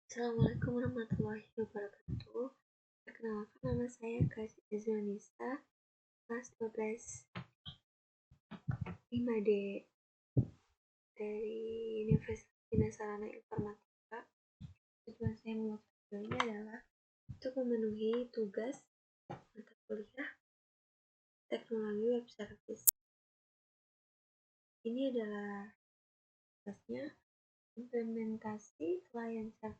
Assalamualaikum warahmatullahi wabarakatuh. Perkenalkan, nama saya Kasih Azwanisa, kelas 12 5D dari Universitas Bina Sarana Informatika. Tujuan saya membuat video ini adalah untuk memenuhi tugas mata kuliah Teknologi Web Service. Ini adalah tugasnya implementasi client server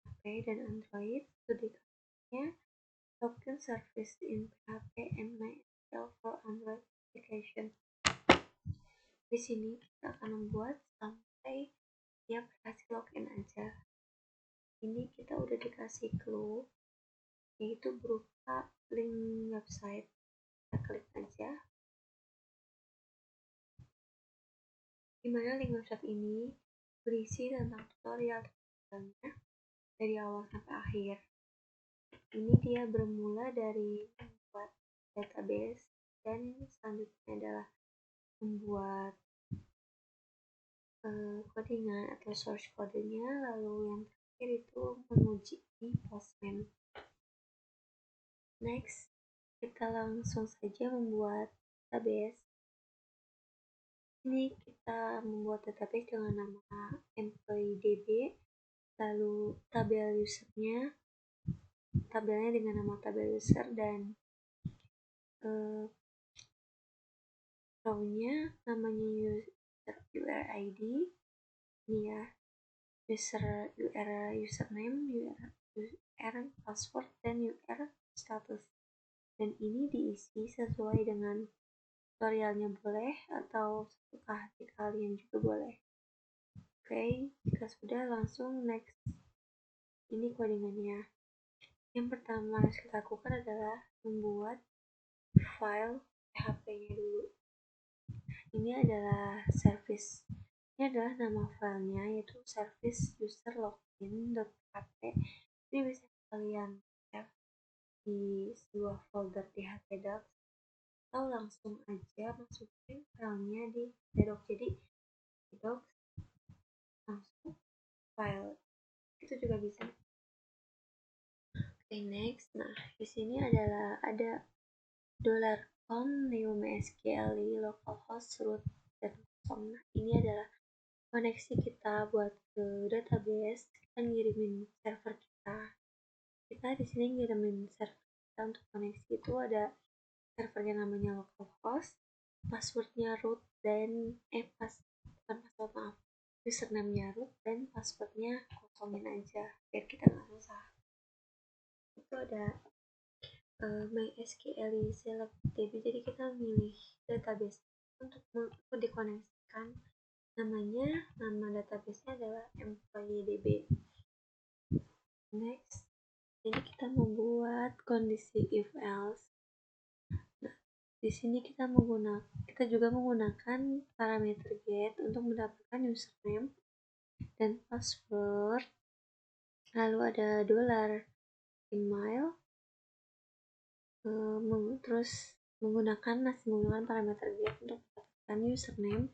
HP dan Android, studi kasusnya Token Service in PHP and MySQL for Android application. Di sini kita akan membuat sampai dia berhasil login aja. Ini kita udah dikasih clue, yaitu berupa link website. Kita klik aja. Dimana link website ini berisi tentang tutorial dari awal sampai akhir. Ini dia bermula dari membuat database, dan selanjutnya adalah membuat codingan atau source kodenya, lalu yang terakhir itu menguji di Postman. Next, kita langsung saja membuat database. Ini kita membuat database dengan nama employee.db, lalu tabelnya dengan nama tabel user, dan row-nya namanya user URID, ini ya, username, UR password, dan UR status. Dan ini diisi sesuai dengan tutorialnya boleh, atau sesuka hati kalian juga boleh. Oke, jika sudah, langsung next. Ini codingannya. Yang pertama harus kita lakukan adalah membuat file PHP-nya dulu. Ini adalah service. Ini adalah nama filenya, yaitu service user login.php. Ini bisa kalian save di sebuah folder di HP Docs, atau langsung aja masukin filenya di Docs. Jadi di Docs langsung file itu juga bisa. Oke, next. Nah, di sini adalah ada $com new MySQL localhost root dan kosong. Nah, ini adalah koneksi kita buat ke database. Kita ngirimin server kita. Kita di sini ngirimin server kita untuk koneksi itu ada servernya namanya localhost, passwordnya root, dan username-nya root, dan passwordnya kosongin aja biar kita nggak susah. Itu ada MySQL select DB, jadi kita milih database untuk dikoneksikan. Nama database-nya adalah employee.db. Next, ini kita membuat kondisi if else. Nah, di sini kita juga menggunakan parameter get untuk mendapatkan username dan password. Lalu ada $email. Terus masih menggunakan parameter get untuk mendapatkan username,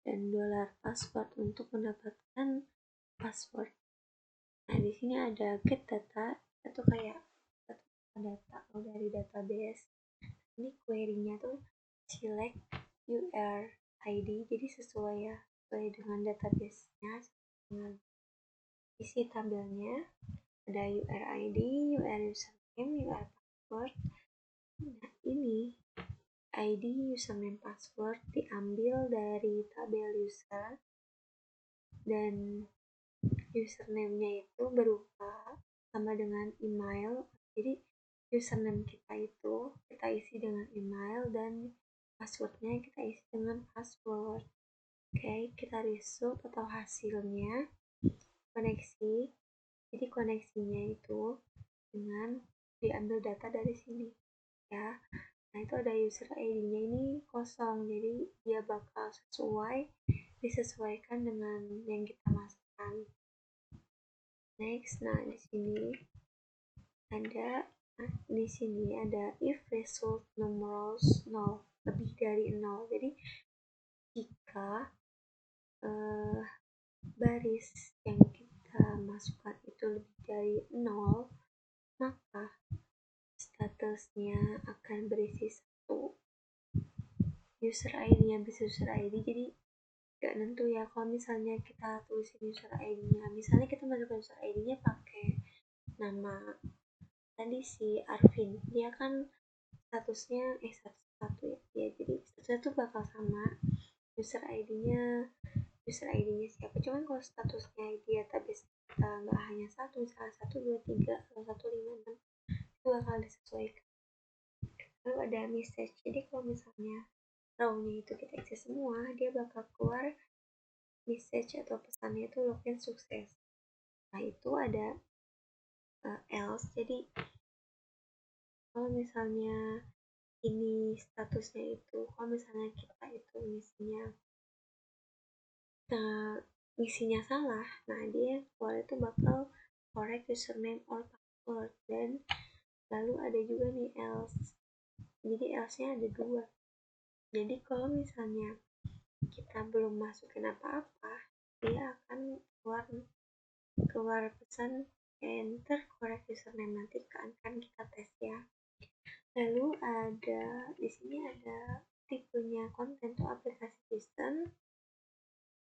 dan $password untuk mendapatkan password. Nah, di sini ada get data, itu kayak data dari database. Ini query-nya tuh select URID, jadi sesuai dengan database-nya, dengan isi tabelnya. Ada URID, UR username, UR password. Nah, ini ID, username, password diambil dari tabel user, dan username-nya itu berupa sama dengan email. Jadi username kita itu kita isi dengan email, dan passwordnya kita isi dengan password. Oke, kita result atau hasilnya koneksi. Jadi koneksinya itu dengan diambil data dari sini ya. Nah, itu ada user ID-nya ini kosong, jadi dia bakal disesuaikan dengan yang kita masukkan. Next, nah di sini ada if result numerals 0, lebih dari 0. Jadi jika baris yang kita masukkan itu dari 0, maka statusnya akan berisi 1. User ID-nya bisa user ID, jadi gak nentu ya. Kalau misalnya kita tulisin user ID-nya, misalnya kita masukkan user ID-nya pakai nama tadi si Arvin, dia kan statusnya satu ya, jadi statusnya tuh bakal sama user ID-nya siapa. Cuman kalau statusnya database kita nggak hanya satu, misalnya 1, 2, 3 atau 1, 5, 6, itu bakal disesuaikan. Lalu ada message, jadi kalau misalnya row-nya itu kita isi semua, dia bakal keluar message atau pesannya itu login sukses. Nah itu ada else, jadi kalau misalnya ini statusnya itu, kalau misalnya kita itu misinya salah, nah dia keluar itu bakal correct username or password. Dan lalu ada juga nih else, jadi else-nya ada 2. Jadi kalau misalnya kita belum masukin apa-apa, dia akan keluar pesan enter correct username, nanti kan kita tes ya. Lalu di sini ada tipenya konten atau aplikasi sistem,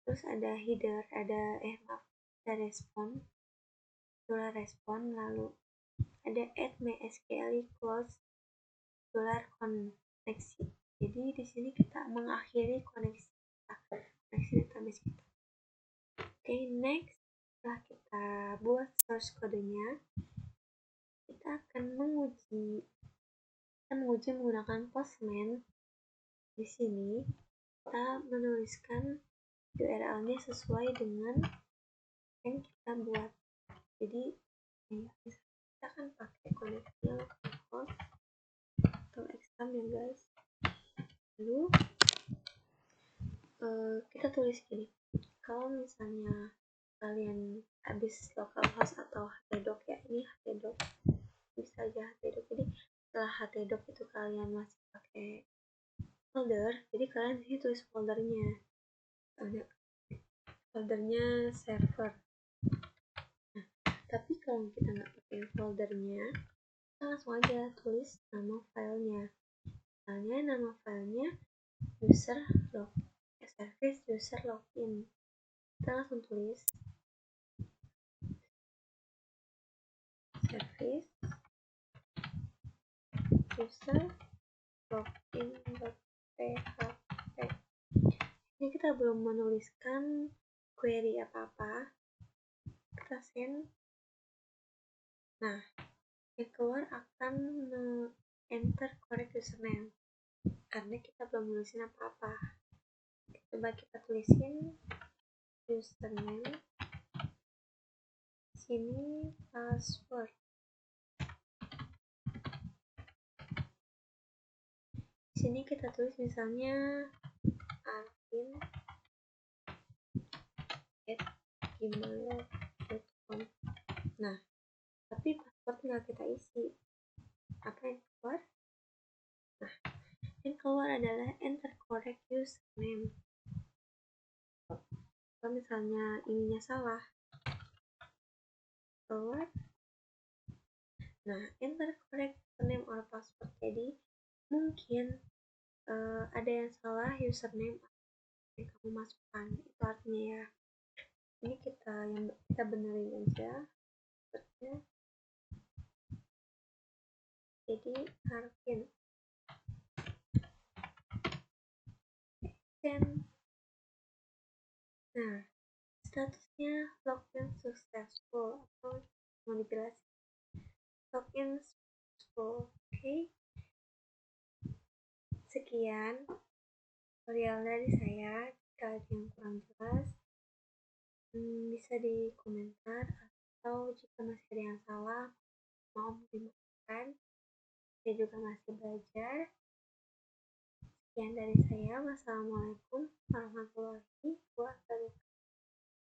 terus ada header, ada respon, lalu ada add MySQL equals $koneksi. Jadi di sini kita mengakhiri koneksi database kita. Oke, next, setelah kita buat source kodenya, kita akan menguji menggunakan Postman. Di sini kita menuliskan URL-nya sesuai dengan yang kita buat. Jadi kita akan pakai koneksi localhost atau exam ya guys. Lalu kita tulis gini, kalau misalnya kalian habis localhost atau htdoc ya, ini htdoc, bisa aja htdoc. Jadi setelah htdoc itu kalian masih pakai folder, jadi kalian di sini tulis foldernya, ada foldernya server. Nah, tapi kalau kita nggak pakai foldernya, kita langsung aja tulis nama filenya. Misalnya nama filenya service user login. Kita langsung tulis service user login.php. Ini kita belum menuliskan query apa-apa, kita send. Nah, yang keluar akan enter correct username karena kita belum nulisin apa-apa. Coba kita tulisin username, sini password. Di sini kita tulis misalnya arvin@gmail.com. Nah, tapi password nggak kita isi. Apa yang keluar? Nah, yang keluar adalah enter correct username. Kalau misalnya ininya salah, keluar. Nah, enter correct username or password. Jadi mungkin ada yang salah username yang kamu masukkan, itu artinya ya. Ini kita benerin aja passwordnya. Jadi Arvin. Nah, statusnya login successful atau mau dijelasin login successful. Oke. Sekian tutorial dari saya. Jika ada yang kurang jelas, bisa di komentar, atau jika masih ada yang salah, mau dimaafkan. Saya juga masih belajar. Sekian dari saya. Wassalamualaikum warahmatullahi wabarakatuh.